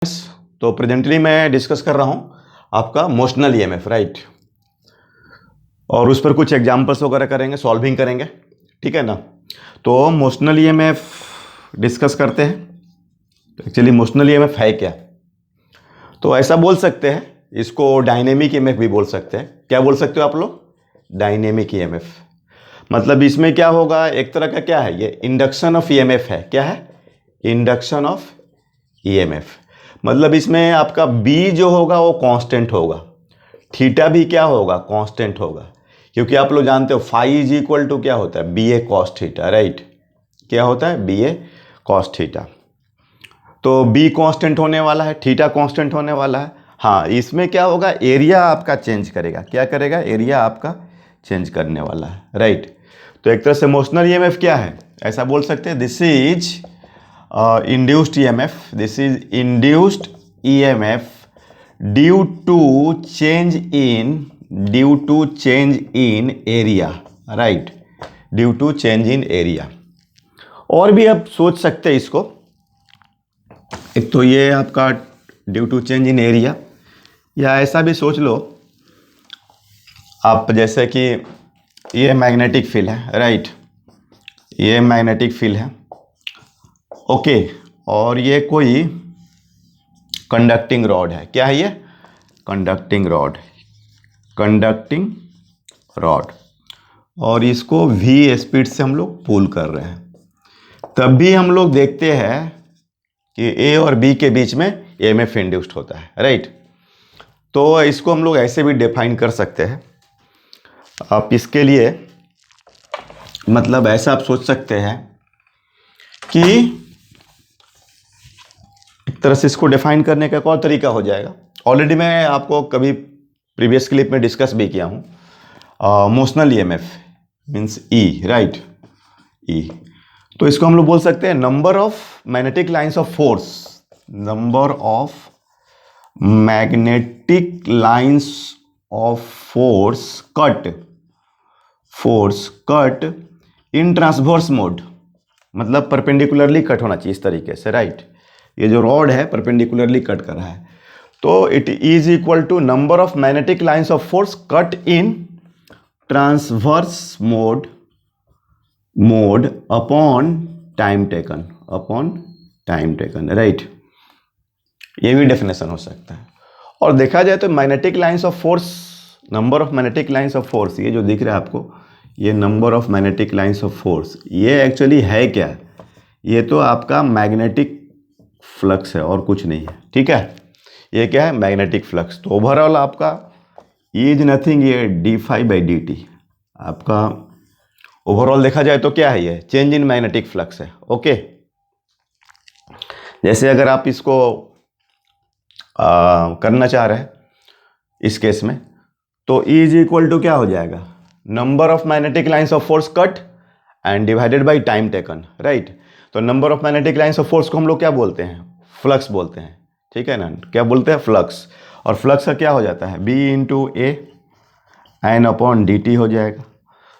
तो प्रेजेंटली मैं डिस्कस कर रहा हूँ आपका मोशनल ईएमएफ, राइट। और उस पर कुछ एग्जांपल्स वगैरह करेंगे, सॉल्विंग करेंगे, ठीक है ना। तो मोशनल ईएमएफ डिस्कस करते हैं। एक्चुअली मोशनल ईएमएफ है क्या? तो ऐसा बोल सकते हैं, इसको डायनेमिक ईएमएफ भी बोल सकते हैं। क्या बोल सकते हो आप लोग? Dynamic EMF. मतलब इसमें क्या होगा, एक तरह का क्या है, ये इंडक्शन ऑफ ईएमएफ है। क्या है? Induction of EMF. मतलब इसमें आपका बी जो होगा वो कांस्टेंट होगा, थीटा भी क्या होगा, कांस्टेंट होगा। क्योंकि आप लोग जानते हो फाई इज इक्वल टू क्या होता है, बी ए कॉस थीटा, राइट। क्या होता है? बी ए कॉस थीटा। तो बी कांस्टेंट होने वाला है, थीटा कांस्टेंट होने वाला है। हाँ, इसमें क्या होगा, एरिया आपका चेंज करेगा। क्या करेगा? एरिया आपका चेंज करने वाला है, राइट। तो एक तरह से मोशनल ईएमएफ क्या है, ऐसा बोल सकते हैं, this is induced EMF. This is induced EMF due to change in area, right? Due to change in area. और भी आप सोच सकते हैं इसको। एक तो ये आपका due to change in area, या ऐसा भी सोच लो आप, जैसे कि ये मैग्नेटिक फील्ड है, राइट। ये मैग्नेटिक फील्ड है, ओके। और ये कोई कंडक्टिंग रॉड है। क्या है ये? Conducting rod, conducting rod. और इसको v स्पीड से हम लोग पुल कर रहे हैं। तब भी हम लोग देखते हैं कि a और b के बीच में EMF इंड्यूस्ड होता है, राइट। तो इसको हम लोग ऐसे भी डिफाइन कर सकते हैं। आप इसके लिए मतलब ऐसा आप सोच सकते हैं कि एक तरह से इसको डिफाइन करने का एक और तरीका हो जाएगा। ऑलरेडी मैं आपको कभी प्रीवियस क्लिप में डिस्कस भी किया हूँ। मोशनल ईएमएफ मींस ई, राइट, ई। तो इसको हम लोग बोल सकते हैं number of magnetic lines of force, number of magnetic lines of force cut in transverse mode. मतलब परपेंडिकुलरली कट होना चाहिए इस तरीके से, राइट। ये जो रॉड है परपेंडिकुलरली कट कर रहा है, तो it is equal to number of magnetic lines of force cut in transverse mode upon time taken, right. ये भी डेफिनेशन हो सकता है। और देखा जाए तो magnetic lines of force, number of magnetic lines of force, ये जो दिख रहा है आपको, ये number of magnetic lines of force, ये एक्चुअली है क्या? ये तो आपका मैग्नेटिक फ्लक्स है और कुछ नहीं है, ठीक है। ये क्या है? Magnetic flux. तो ओवरऑल आपका इज नथिंग, ये d∅dt आपका ओवरऑल देखा जाए तो क्या है, ये चेंज इन मैग्नेटिक फ्लक्स है, ओके। जैसे अगर आप इसको करना चाह रहे हैं इस केस में, तो E इज इक्वल टू क्या हो जाएगा, number of magnetic lines of force cut and divided by time taken, right. तो number of magnetic lines of force को हम लोग क्या बोलते हैं? फ्लक्स बोलते हैं, ठीक है ना। क्या बोलते हैं? फ्लक्स। और फ्लक्स का क्या हो जाता है? B into A N upon dt हो जाएगा।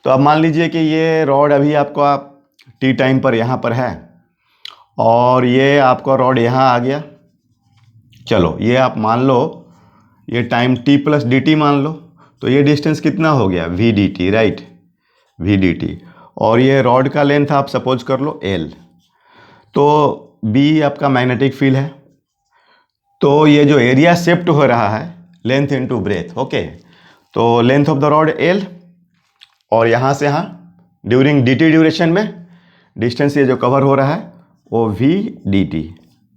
तो अब मान लीजिए कि ये रॉड अभी आपका t टाइम पर यहाँ पर है, और ये आपका रॉड यहाँ आ गया। चलो ये आप मान लो, ये टाइम t प्लस dt मान लो, तो ये डिस्टेंस कितना हो गया? v dt, right, v dt। और ये रॉड का लेंथ आप सपोज कर लो l। तो B आपका मैग्नेटिक फील्ड है, तो ये जो एरिया शिफ्ट हो रहा है, लेंथ इनटू ब्रेथ, ओके। तो length of the rod L, और यहाँ से यहाँ ड्यूरिंग dt ड्यूरेशन में डिस्टेंस ये जो कवर हो रहा है वो v dt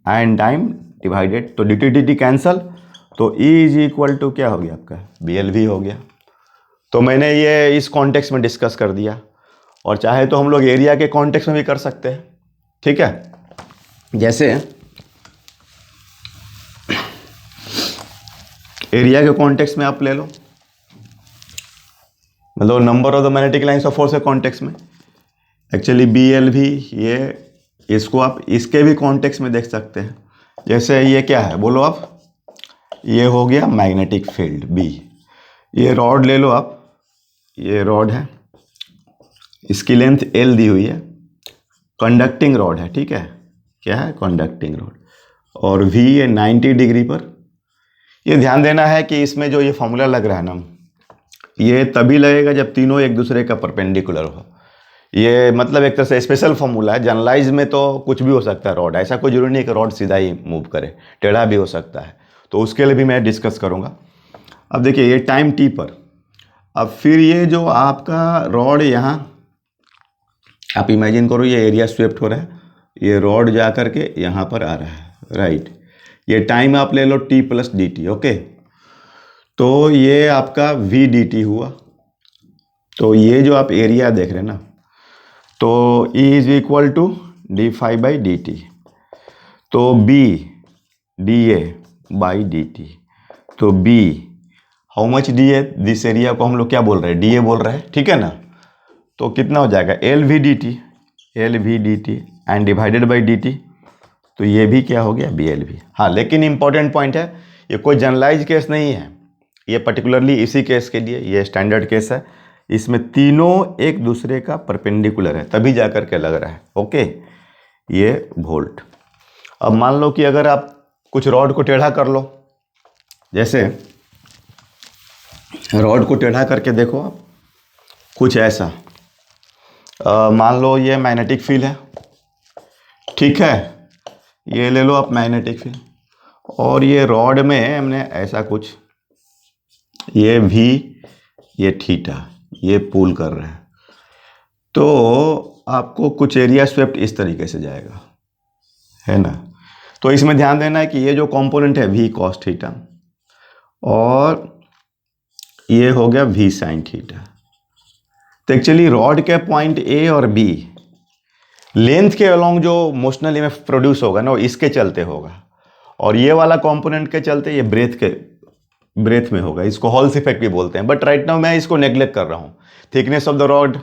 and time divided, तो dt कैंसल, तो E इज इक्वल टू क्या हो गया आपका? BLV हो गया। तो मैंने ये इस कॉन्टेक्स्ट में डिस्कस कर दिया, और चाहे तो हम लोग एरिया के कॉन्टेक्स्ट में भी कर सकते हैं, ठीक है। जैसे एरिया के कॉन्टेक्स्ट में आप ले लो, मतलब number of the magnetic lines of force के कॉन्टेक्स्ट में एक्चुअली BL भी, ये इसको आप इसके भी कॉन्टेक्स्ट में देख सकते हैं। जैसे ये क्या है बोलो आप, ये हो गया मैग्नेटिक फील्ड B। ये रॉड ले लो आप, ये रॉड है, इसकी लेंथ L दी हुई है, कंडक्टिंग रॉड है, ठीक है। क्या है? Conducting rod. और V ये 90 डिग्री पर। ये ध्यान देना है कि इसमें जो ये फॉर्मूला लग रहा है ना, ये तभी लगेगा जब तीनों एक दूसरे का परपेंडिकुलर हो। ये मतलब एक तरह से स्पेशल फॉर्मूला है। जनरलाइज में तो कुछ भी हो सकता है रॉड, ऐसा कोई जरूरी नहीं कि रॉड सीधा ही मूव करे, टेढ़ा भी हो सकता है। तो उसके लिए भी मैं डिस्कस करूँगा। अब देखिए ये टाइम t पर, अब फिर ये जो आपका रॉड यहाँ, आप इमेजिन करो ये एरिया स्वेप्ट हो रहा है, ये रॉड जा करके यहाँ पर आ रहा है, राइट। ये टाइम आप ले लो t plus D T, okay. तो ये आपका v डी टी हुआ। तो ये जो आप एरिया देख रहे हैं ना, तो E is equal to D five by D T, तो B D A by D T. तो B how much D A, this area को हम लोग क्या बोल रहे हैं, डी ए बोल रहे हैं, ठीक है ना। तो कितना हो जाएगा L V D T, L V D T and divided by D T. तो ये भी क्या हो गया, बी एल वी। हाँ, लेकिन इंपॉर्टेंट पॉइंट है, ये कोई जनरलाइज केस नहीं है, ये पर्टिकुलरली इसी केस के लिए ये स्टैंडर्ड केस है। इसमें तीनों एक दूसरे का परपेंडिकुलर है, तभी जाकर के लग रहा है, ओके। ये वोल्ट। अब मान लो कि अगर आप कुछ रॉड को टेढ़ा कर लो, जैसे रॉड को टेढ़ा करके देखो आप, कुछ ऐसा, मान लो ये मैग्नेटिक फील्ड है, ठीक है। ये ले लो आप मैग्नेटिक फील्ड, और ये रॉड में हमने ऐसा कुछ, ये वी, ये थीटा, ये पुल कर रहा है। तो आपको कुछ एरिया स्वेप्ट इस तरीके से जाएगा, है ना। तो इसमें ध्यान देना है कि ये जो कंपोनेंट है वी कॉस थीटा, और ये हो गया वी साइन थीटा। तो एक्चुअली रॉड के पॉइंट ए और बी लेंथ के अलोंग जो मोशनल ईएमएफ प्रोड्यूस होगा ना, वो इसके चलते होगा, और ये वाला कंपोनेंट के चलते ये ब्रेथ में होगा। इसको हॉल्स इफेक्ट भी बोलते हैं, बट राइट नाउ मैं इसको नेग्लेक्ट कर रहा हूँ। थिकनेस ऑफ द रॉड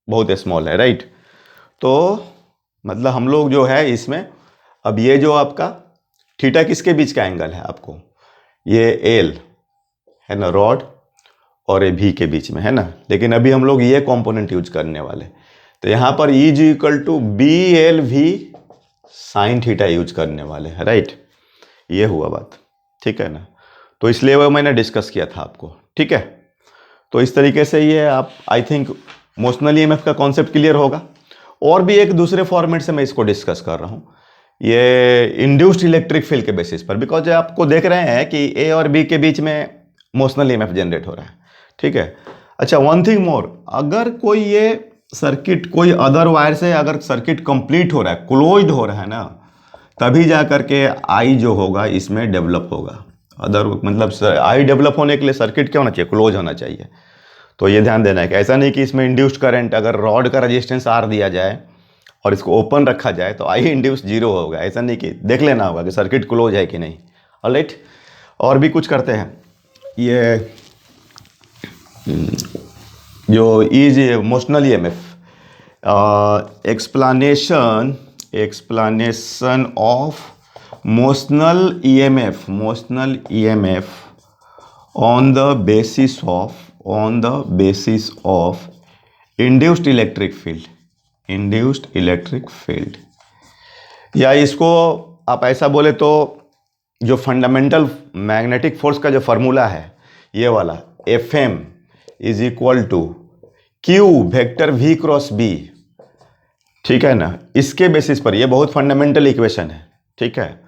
बहुत स्मॉल है, राइट। तो मतलब हम लोग जो है इसमें, अब ये जो आपका थीटा किसके बीच का एंगल है, आपको ये एल है ना, रॉड और ये भी के बीच में, है ना। लेकिन अभी हम लोग ये कंपोनेंट यूज करने वाले, तो यहाँ पर E is equal to B L V sine theta use करने वाले हैं, राइट। ये हुआ बात, ठीक है ना। तो इसलिए वो मैंने डिस्कस किया था आपको, ठीक है। तो इस तरीके से ये आप, आई थिंक मोशनल ईएमएफ का कॉन्सेप्ट क्लियर होगा। और भी एक दूसरे फॉर्मेट से मैं इसको डिस्कस कर रहा हूँ, ये इंड्यूस्ड इलेक्ट्रिक फील्ड के बेसिस पर, बिकॉज आपको देख रहे हैं कि ए और बी के बीच में मोशनल ईएमएफ जनरेट हो रहा है, ठीक है। अच्छा, वन थिंग मोर, अगर कोई ये सर्किट कोई अदर वायर से अगर सर्किट कंप्लीट हो रहा है, क्लोज्ड हो रहा है ना, तभी जा करके आई जो होगा इसमें डेवलप होगा। अदर मतलब आई डेवलप होने के लिए सर्किट क्या होना चाहिए, क्लोज होना चाहिए। तो ये ध्यान देना है कि ऐसा नहीं कि इसमें इंड्यूस्ड करंट, अगर रॉड का रेजिस्टेंस आर दिया जाए और इसको ओपन रखा जाए तो आई इंड्यूस जीरो होगा। ऐसा नहीं, कि देख लेना होगा कि सर्किट क्लोज है कि नहीं। ऑलराइट, और भी कुछ करते हैं। ये जो is motional EMF, explanation of motional EMF on the basis of induced electric field, या इसको आप ऐसा बोले तो जो फंडामेंटल मैग्नेटिक फोर्स का जो फार्मूला है ये वाला, Fm is equal to Q vector V cross B, ठीक है ना। इसके बेसिस पर, ये बहुत फंडामेंटल इक्वेशन है, ठीक है।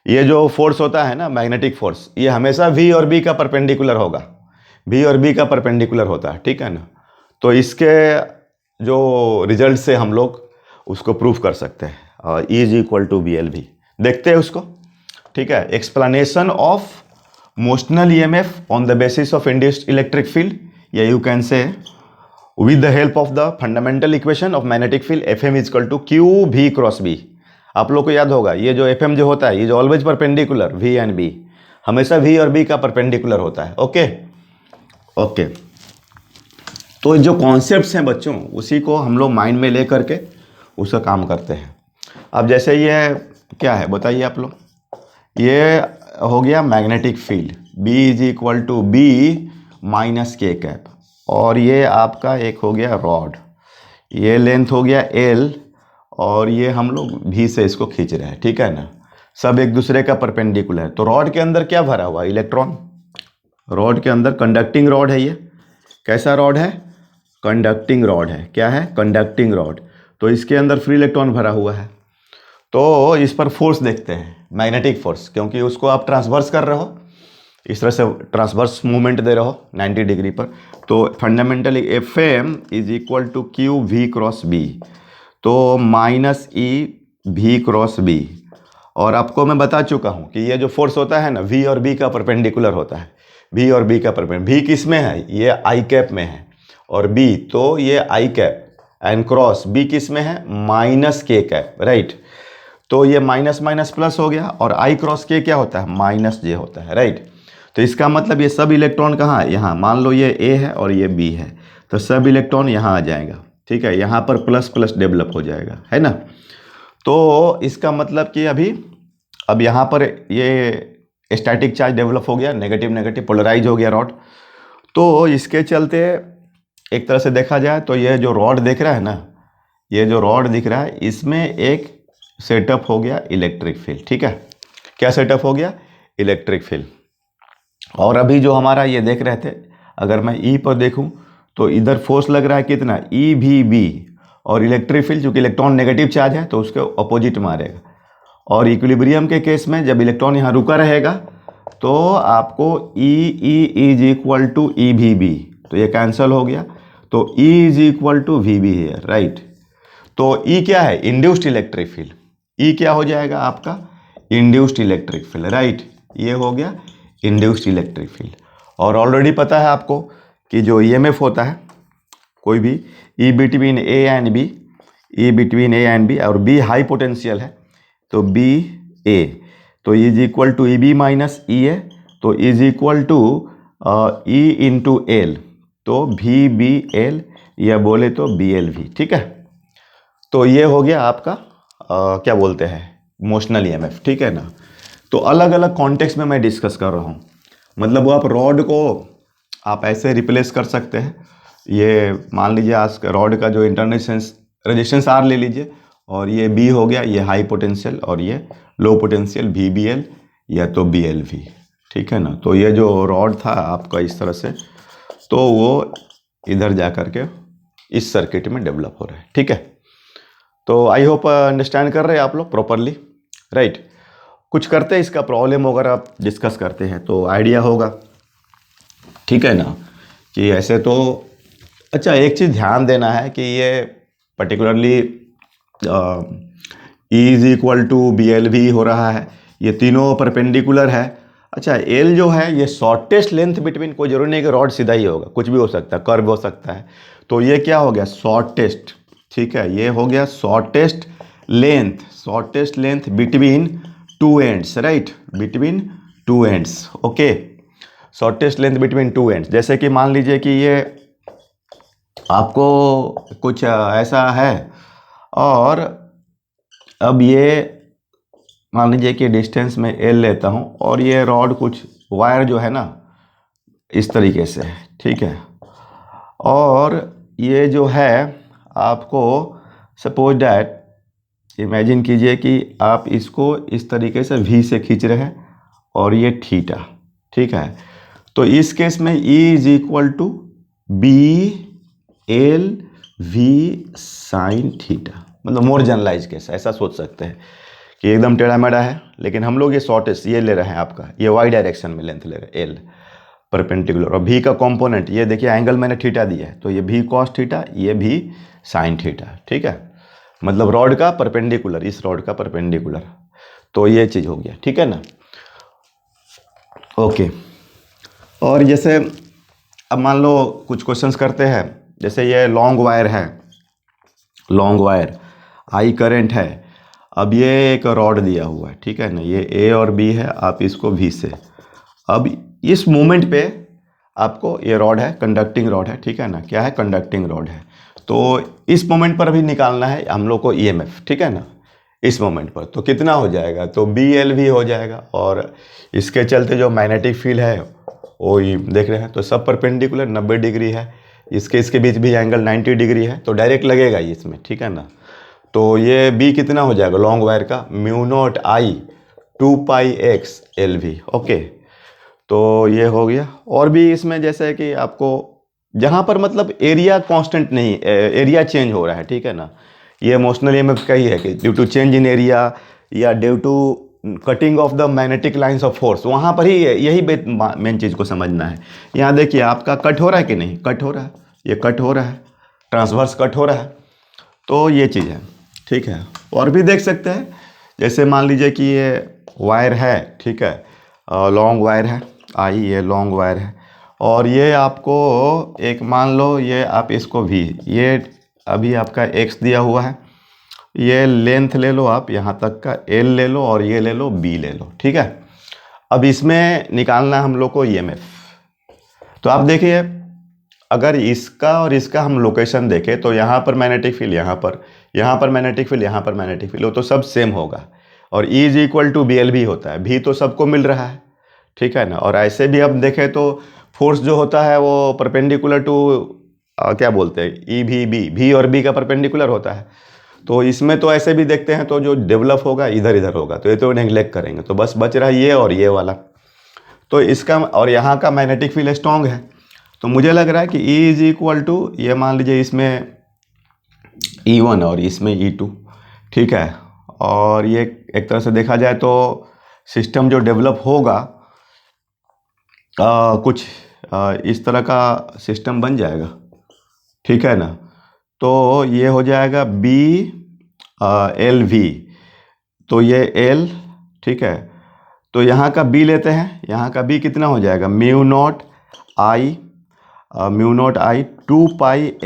ये जो फोर्स होता है ना, मैग्नेटिक फोर्स, ये हमेशा V और B का परपेंडिकुलर होगा, V और B का परपेंडिकुलर होता है, ठीक है ना। तो इसके जो रिजल्ट से हम लोग उसको प्रूफ कर सकते हैं, और E is equal to B L भी देखते हैं उसको, ठीक है। Explanation of motional EMF on the basis of induced electric field, या you can say with the help of the fundamental equation of magnetic field, Fm is equal to q V cross B। आप लोग को याद होगा ये जो Fm जो होता है, ये जो always perpendicular V and B, हमेशा V और B का परपेंडिकुलर होता है, ओके ओके। तो जो कॉन्सेप्ट्स हैं बच्चों, उसी को हम लोग माइंड में ले करके उसका काम करते हैं। अब जैसे ये क्या है बताइए आप लोग, ये हो गया magnetic field, B is equal to B minus K cap, और ये आपका एक हो गया रॉड, ये लेंथ हो गया L, और ये हम लोग भी से इसको खींच रहे हैं, ठीक है ना। सब एक दूसरे का परपेंडिकुलर है। तो रॉड के अंदर क्या भरा हुआ? इलेक्ट्रॉन। रॉड के अंदर कंडक्टिंग रॉड है ये। कैसा रॉड है? कंडक्टिंग रॉड है। क्या है? Conducting rod. तो इसके अंदर फ्री इलेक्ट्रॉन भरा हुआ है। तो इस पर फोर्स देखते हैं, मैग्नेटिक फोर्स, क्योंकि उसको आप ट्रांसवर्स कर रहे हो, इस तरह से ट्रांसवर्स मूवमेंट दे रहे हो 90 डिग्री पर। तो fundamentally F M is equal to q v cross B, तो minus E v cross B. और आपको मैं बता चुका हूँ कि ये जो फोर्स होता है ना, वी और बी का परपेंडिकुलर होता है। वी और बी का परपेंडिकुलर, वी किस में है? ये आई कैप में है, और बी तो ये आई कैप, एंड क्रॉस बी किस में है? Minus K cap, right. तो ये माइनस माइनस प्लस हो गया, और आई क्रॉस के क्या होता है? माइनस जे होता है, राइट। तो इसका मतलब ये सब इलेक्ट्रॉन कहाँ है? यहाँ। मान लो ये ए है और ये बी है, तो सब इलेक्ट्रॉन यहाँ आ जाएगा, ठीक है। यहाँ पर प्लस प्लस डेवलप हो जाएगा, है ना। तो इसका मतलब कि अब यहाँ पर ये स्टैटिक चार्ज डेवलप हो गया, नेगेटिव नेगेटिव पोलराइज हो गया रॉड। तो इसके चलते एक तरह से देखा जाए तो ये जो रॉड दिख रहा है ना, ये जो रॉड दिख रहा है, इसमें एक सेटअप हो गया इलेक्ट्रिक फील्ड, ठीक है। क्या सेटअप हो गया? Electric field. और अभी जो हमारा ये देख रहे थे, अगर मैं ई पर देखूं तो इधर फोर्स लग रहा है कितना? ई भी बी, और इलेक्ट्रिक फील्ड चूंकि इलेक्ट्रॉन नेगेटिव चार्ज है तो उसके अपोजिट मारेगा। और इक्विलिब्रियम के केस में जब इलेक्ट्रॉन यहाँ रुका रहेगा तो आपको E is equal to E भी बी, तो ये कैंसिल हो गया, तो E is equal to V B here, right. तो ई क्या है? Induced electric field. ई क्या हो जाएगा आपका? Induced electric field, right. ये हो गया इंड्यूस्ड इलेक्ट्रिक फील्ड। और ऑलरेडी पता है आपको कि जो ईएमएफ होता है कोई भी, E between A and B, E between A and B, और बी हाई पोटेंशियल है तो बी ए, तो is equal to E B minus E A, तो is equal to E into L, तो वी बी एल, या बोले तो B L we, ठीक है। तो ये हो गया आपका क्या बोलते हैं, मोशनल ईएमएफ, ठीक है ना। तो अलग अलग कॉन्टेक्स्ट में मैं डिस्कस कर रहा हूँ। मतलब वो आप रॉड को आप ऐसे रिप्लेस कर सकते हैं। ये मान लीजिए आज रॉड का जो इंटरनल रेजिस्टेंस आर ले लीजिए, और ये बी हो गया, ये हाई पोटेंशियल, और ये low potential V B L या तो बी एल वी, ठीक है ना। तो ये जो रॉड था आपका इस तरह से, तो वो इधर जा कर के इस सर्किट में डेवलप हो रहा है, ठीक है। तो आई होप अंडरस्टैंड कर रहे हैं आप लोग प्रॉपरली, राइट। कुछ करते हैं इसका प्रॉब्लम वगैरह आप डिस्कस करते हैं तो आइडिया होगा, ठीक है ना। कि ऐसे तो अच्छा, एक चीज़ ध्यान देना है कि ये particularly E is equal to B L भी हो रहा है, ये तीनों परपेंडिकुलर है। अच्छा, एल जो है ये शॉर्टेस्ट लेंथ बिटवीन, कोई जरूरी नहीं कि रॉड सीधा ही होगा, कुछ भी हो सकता है, कर्व हो सकता है। तो ये क्या हो गया? शॉर्टेस्ट, ठीक है। ये हो गया shortest length between two ends, right, between two ends, okay. Shortest length between two ends. जैसे कि मान लीजिए कि ये आपको कुछ ऐसा है, और अब ये मान लीजिए कि डिस्टेंस में एल लेता हूँ, और ये रॉड कुछ वायर जो है ना इस तरीके से है, ठीक है। और ये जो है आपको सपोज डैट, इमेजिन कीजिए कि आप इसको इस तरीके से वी से खींच रहे हैं, और ये थीटा, ठीक है। तो इस केस में E is equal to B L V sine theta, मतलब मोर जनरलाइज केस, ऐसा सोच सकते हैं कि एकदम टेढ़ा मेढ़ा है, लेकिन हम लोग ये शॉर्टेस्ट ये ले रहे हैं, आपका ये वाई डायरेक्शन में लेंथ ले रहे हैं, एल परपेंडिकुलर। और भी का कंपोनेंट ये देखिए, एंगल मैंने थीटा दिया है, तो ये भी कॉस थीटा, ये भी साइन थीटा, ठीक है। मतलब रॉड का परपेंडिकुलर, इस रॉड का परपेंडिकुलर, तो ये चीज़ हो गया, ठीक है ना, ओके। और जैसे अब मान लो कुछ क्वेश्चंस करते हैं, जैसे ये लॉन्ग वायर है, लॉन्ग वायर आई करंट है। अब ये एक रॉड दिया हुआ है, ठीक है ना, ये ए और बी है, आप इसको वी से, अब इस मोमेंट पे आपको ये रॉड है, कंडक्टिंग रॉड है, ठीक है ना, क्या है? कंडक्टिंग रॉड है। तो इस मोमेंट पर अभी निकालना है हम लोग को ईएमएफ, ठीक है ना, इस मोमेंट पर। तो कितना हो जाएगा? तो बी एल भी हो जाएगा, और इसके चलते जो मैग्नेटिक फील्ड है वो देख रहे हैं, तो सब परपेंडिकुलर 90 डिग्री है, इसके बीच भी एंगल 90 डिग्री है, तो डायरेक्ट लगेगा इसमें, ठीक है ना। तो ये बी कितना हो जाएगा लॉन्ग वायर का? Mu not I 2πx/LV। Okay, तो ये हो गया। और भी इसमें जैसे कि आपको जहाँ पर मतलब एरिया कांस्टेंट नहीं, एरिया चेंज हो रहा है, ठीक है ना, ये इमोशनल ईएमएफ का ही है कि due to change in area या due to cutting of the magnetic lines of force, वहाँ पर ही यही मेन चीज़ को समझना है। यहाँ देखिए आपका कट हो रहा है कि नहीं, कट हो रहा है, ये कट हो रहा है, ट्रांसवर्स कट हो रहा है, तो ये चीज़ है, ठीक है। और भी देख सकते हैं, जैसे मान लीजिए कि ये वायर है, ठीक है, लॉन्ग वायर है, ये लॉन्ग वायर है, और ये आपको एक मान लो ये आप इसको भी, ये अभी आपका x दिया हुआ है, ये लेंथ ले लो आप यहाँ तक का l ले लो, और ये ले लो b ले लो, ठीक है। अब इसमें निकालना हम लोग को EMF। तो आप देखिए अगर इसका और इसका हम लोकेशन देखें तो यहाँ पर मैग्नेटिक फील्ड, यहाँ पर मैग्नेटिक फील्ड, यहाँ पर मैग्नेटिक फील्ड, वो तो सब सेम होगा, और E is equal to BL भी होता है, भी तो सबको मिल रहा है, ठीक है ना। और ऐसे भी अब देखें तो फोर्स जो होता है वो परपेंडिकुलर टू क्या बोलते हैं, भी और बी का परपेंडिकुलर होता है। तो इसमें तो ऐसे भी देखते हैं तो जो डेवलप होगा इधर इधर होगा, तो ये तो नेग्लेक्ट करेंगे, तो बस बच रहा है ये और ये वाला। तो इसका और यहाँ का मैग्नेटिक फील्ड स्ट्रॉन्ग है, तो मुझे लग रहा है कि E इज इक्वल टू, ये मान लीजिए इसमें E1 और इसमें E2, ठीक है। और ये एक तरह से देखा जाए तो सिस्टम जो डेवलप होगा कुछ इस तरह का सिस्टम बन जाएगा, ठीक है ना। तो ये हो जाएगा BLV, तो ये L, ठीक है। तो यहाँ का B लेते हैं, यहाँ का B कितना हो जाएगा, म्यू नॉट I 2πx/LV,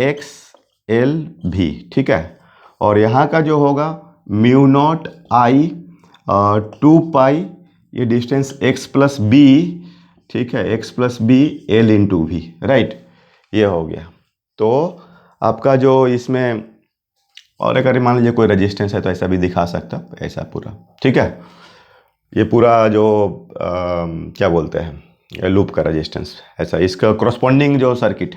ठीक है। और यहाँ का जो होगा म्यू नॉट I 2π, ये डिस्टेंस x प्लस बी, ठीक है, x plus B L into V, राइट, ये हो गया। तो आपका जो इसमें, और अगर मान लीजिए कोई रेजिस्टेंस है तो ऐसा भी दिखा सकता, ऐसा पूरा, ठीक है। ये पूरा जो क्या बोलते हैं लूप का रेजिस्टेंस, ऐसा इसका करस्पॉन्डिंग जो सर्किट है।